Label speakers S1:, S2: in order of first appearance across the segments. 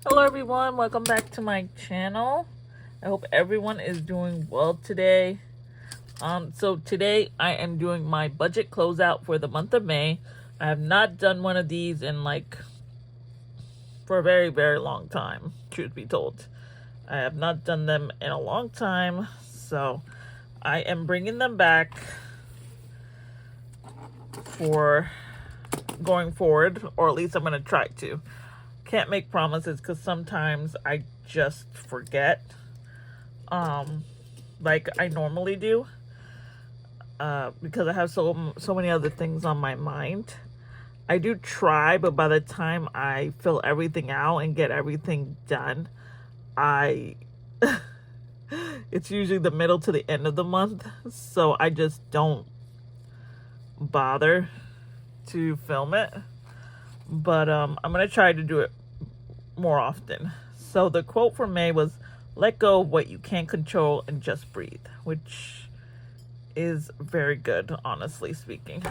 S1: Hello everyone, welcome back to my channel. I hope everyone is doing well today. So today I am doing my budget closeout for the month of May. I have not done one of these in for a very, very long time, truth be told. I have not done them in a long time, so I am bringing them back for going forward, or at least I'm going to try to. Can't make promises because sometimes I just forget, like I normally do, because I have so many other things on my mind. I do try, but by the time I fill everything out and get everything done, I it's usually the middle to the end of the month, so I just don't bother to film it. But I'm gonna try to do it more often. So the quote for May was, "Let go of what you can't control and just breathe," which is very good, honestly speaking.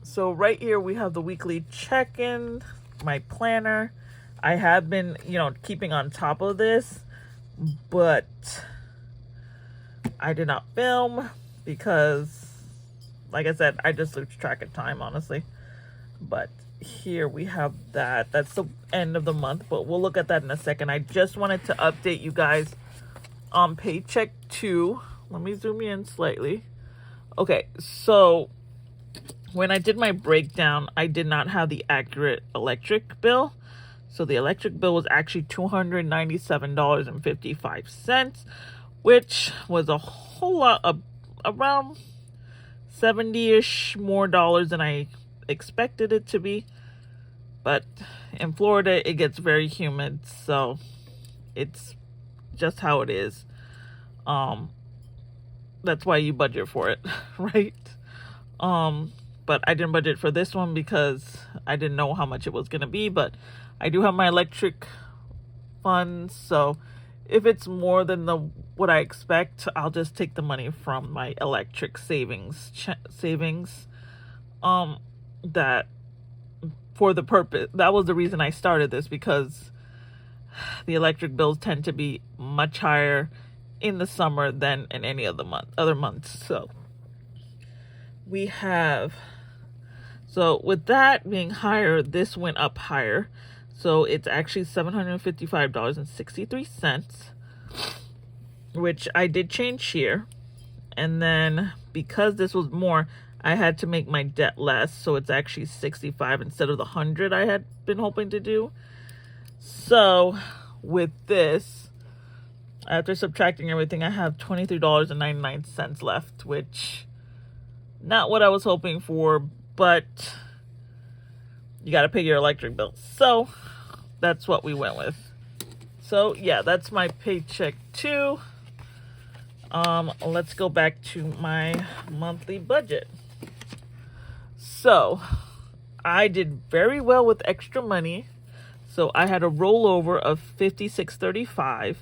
S1: So right here we have the weekly check-in, my planner. I have been, keeping on top of this, but I did not film because, like I said, I just lose track of time, honestly. But here we have that. That's the end of the month, but we'll look at that in a second. I just wanted to update you guys on paycheck 2. Let me zoom in slightly. Okay, so when I did my breakdown, I did not have the accurate electric bill. So the electric bill was actually $297.55, which was a whole lot of, around 70-ish more dollars than I expected it to be. But in Florida, it gets very humid, so it's just how it is. That's why you budget for it, right? But I didn't budget for this one because I didn't know how much it was going to be, but I do have my electric funds, so if it's more than what I expect, I'll just take the money from my electric savings that for the purpose. That was the reason I started this, because the electric bills tend to be much higher in the summer than in any other months. So with that being higher, this went up higher. So it's actually $755.63, which I did change here. And then because this was more, I had to make my debt less. So it's actually 65 instead of the 100 I had been hoping to do. So with this, after subtracting everything, I have $23.99 left, which not what I was hoping for, but you got to pay your electric bill. So that's what we went with. So yeah, that's my paycheck 2. Let's go back to my monthly budget. So I did very well with extra money. So I had a rollover of $56.35.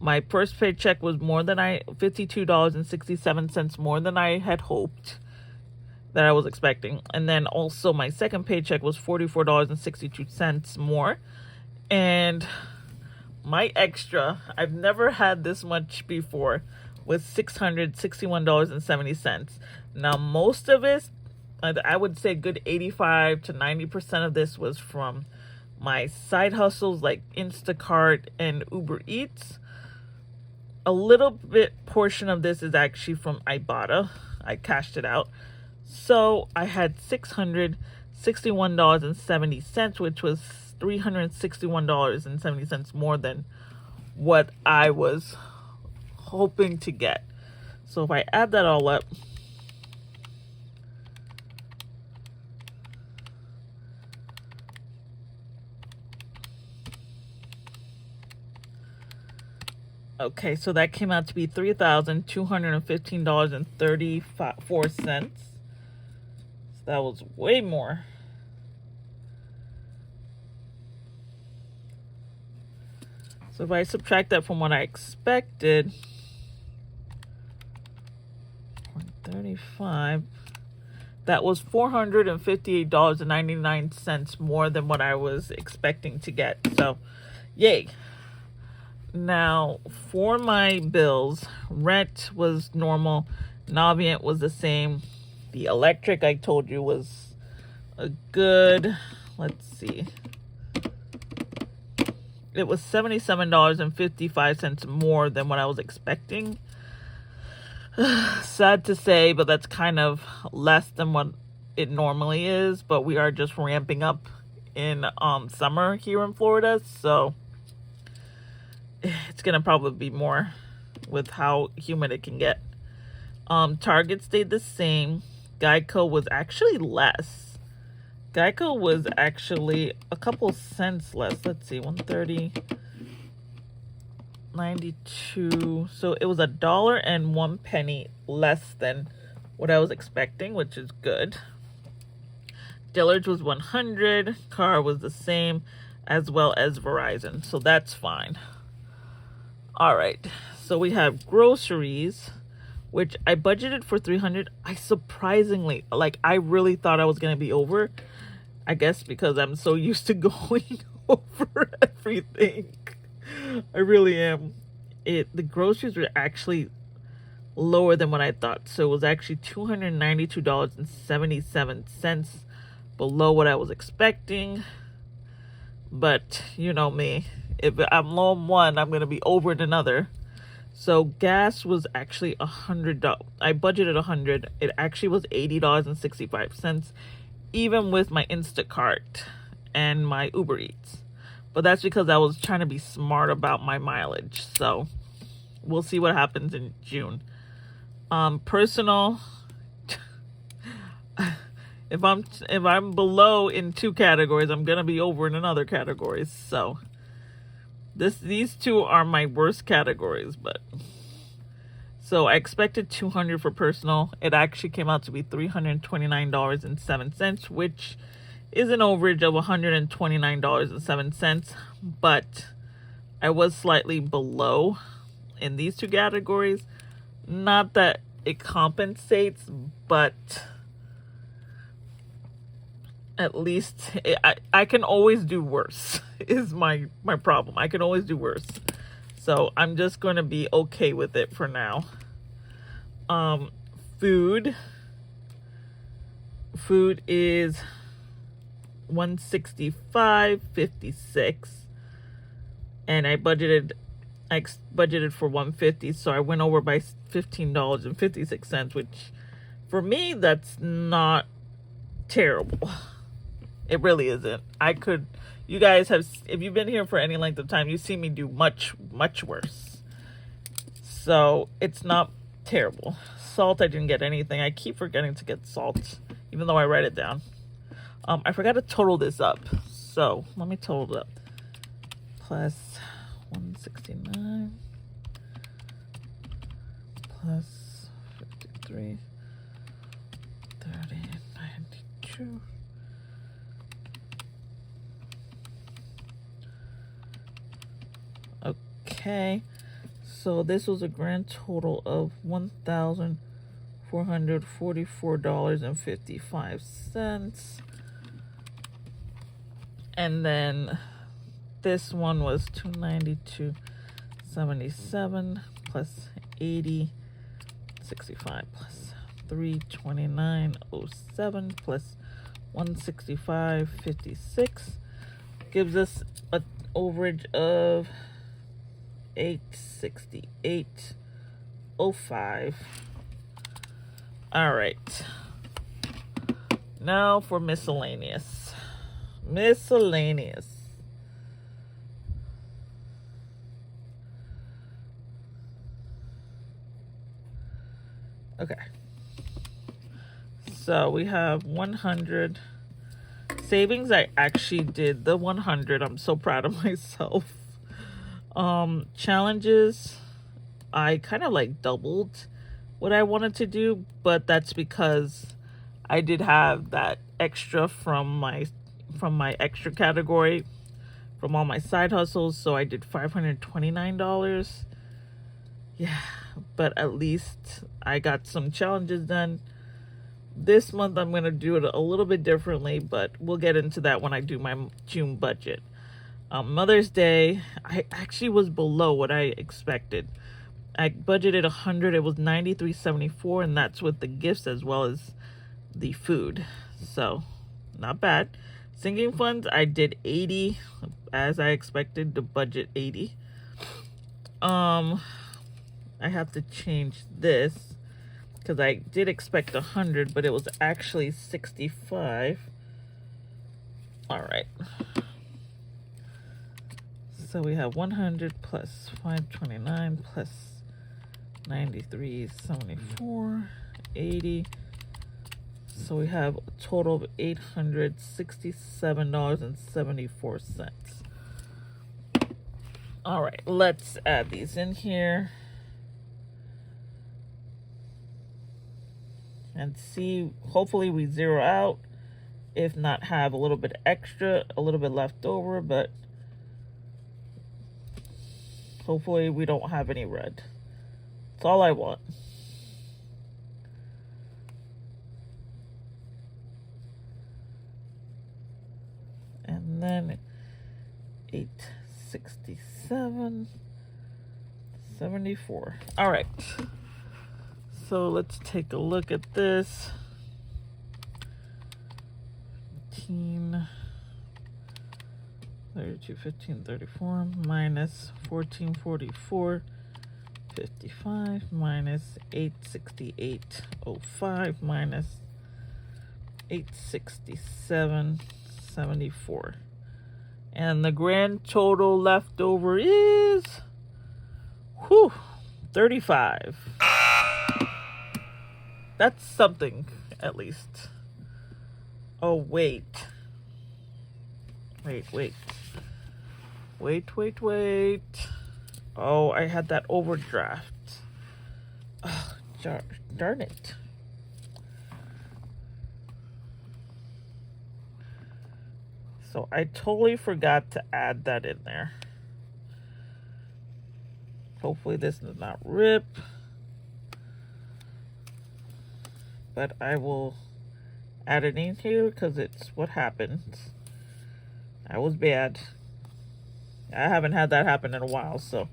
S1: My first paycheck was $52.67 more than I had hoped, that I was expecting. And then also my second paycheck was $44.62 more. And my extra, I've never had this much before, was $661.70. Now most of it, I would say good 85 to 90% of this was from my side hustles like Instacart and Uber Eats. A little bit portion of this is actually from Ibotta. I cashed it out. So I had $661.70, which was $361.70 more than what I was hoping to get. So if I add that all up, okay, so that came out to be $3,215.34. So that was way more. So if I subtract that from what I expected, 35, That was $458.99 more than what I was expecting to get. So, yay. Now, for my bills, rent was normal. Navient was the same. The electric, I told you, was a good, let's see. It was $77.55 more than what I was expecting. Sad to say, but that's kind of less than what it normally is. But we are just ramping up in summer here in Florida, so it's gonna probably be more with how humid it can get. Target stayed the same. Geico was actually less. Geico was actually a couple cents less. Let's see, 130.92. So it was $1.01 less than what I was expecting, which is good. Dillard's was 100. Car was the same, as well as Verizon. So that's fine. All right. So we have groceries, which I budgeted for 300. I surprisingly, I really thought I was going to be over. I guess because I'm so used to going over everything. I really am. The groceries were actually lower than what I thought. So it was actually $292.77 below what I was expecting. But you know me. If I'm low on one, I'm going to be over in another. So gas was actually $100. I budgeted $100. It actually was $80.65, even with my Instacart and my Uber Eats. But that's because I was trying to be smart about my mileage. So we'll see what happens in June. Personal, if I'm below in two categories, I'm gonna be over in another category. So these two are my worst categories, but so I expected 200 for personal. It actually came out to be $329.07, which is an overage of $129.07, but I was slightly below in these two categories. Not that it compensates, but at least I can always do worse is my problem. I can always do worse. So I'm just going to be okay with it for now. Food is $165.56, and I budgeted for $150, so I went over by $15.56, which for me that's not terrible. It really isn't. You guys have, if you've been here for any length of time, you've seen me do much worse. So it's not terrible. Salt, I didn't get anything. I keep forgetting to get salt, even though I write it down. I forgot to total this up. So let me total it up. Plus 169 plus 53 30 92. Okay, so this was a grand total of $1,444.55. And then this one was $292.77 plus 80.65 plus 329.07 plus 165.56 gives us an overage of $868.05. All right. Now for miscellaneous. Okay. So we have 100 savings. I actually did the 100. I'm so proud of myself. Challenges, I kind of doubled what I wanted to do, but that's because I did have that extra from my extra category from all my side hustles, so I did $529. Yeah, but at least I got some challenges done. This month I'm going to do it a little bit differently, but we'll get into that when I do my June budget. Mother's Day, I actually was below what I expected. I budgeted 100, it was 93.74, and that's with the gifts as well as the food. So, not bad. Sinking funds, I did 80, as I expected, the budget 80. I have to change this because I did expect 100, but it was actually 65. All right. So we have 100 plus 529 plus 93.74, 80. So we have a total of $867.74. All right, let's add these in here and see. Hopefully we zero out. If not, have a little bit extra, a little bit left over, but hopefully we don't have any red. That's all I want. And then 867.74. All right. So let's take a look at this. 15, 32, 15, 34 minus 1444. 55 minus 868.05 minus 867.74, and the grand total left over is 35. That's something, at least. Oh, wait. Oh, I had that overdraft. Oh, darn it. So I totally forgot to add that in there. Hopefully this does not rip. But I will add it in here because it's what happens. That was bad. I haven't had that happen in a while, so.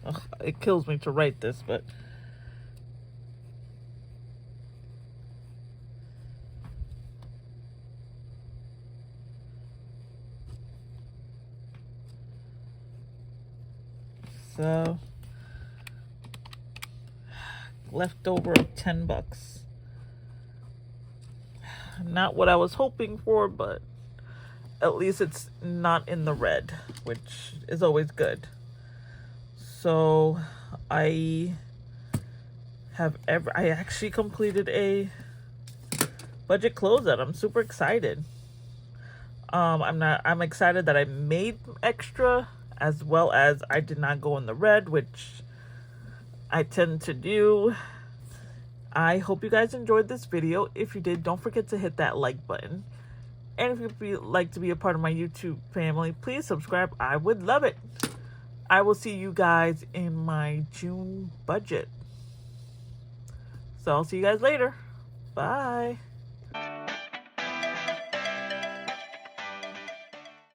S1: Ugh, it kills me to write this, but. So. Leftover of $10. Not what I was hoping for, but at least it's not in the red, which is always good. So I actually completed a budget closeout. I'm super excited. I'm excited that I made extra, as well as I did not go in the red, which I tend to do. I hope you guys enjoyed this video. If you did, don't forget to hit that like button. And if you'd like to be a part of my YouTube family, please subscribe. I would love it. I will see you guys in my June budget. So I'll see you guys later. Bye.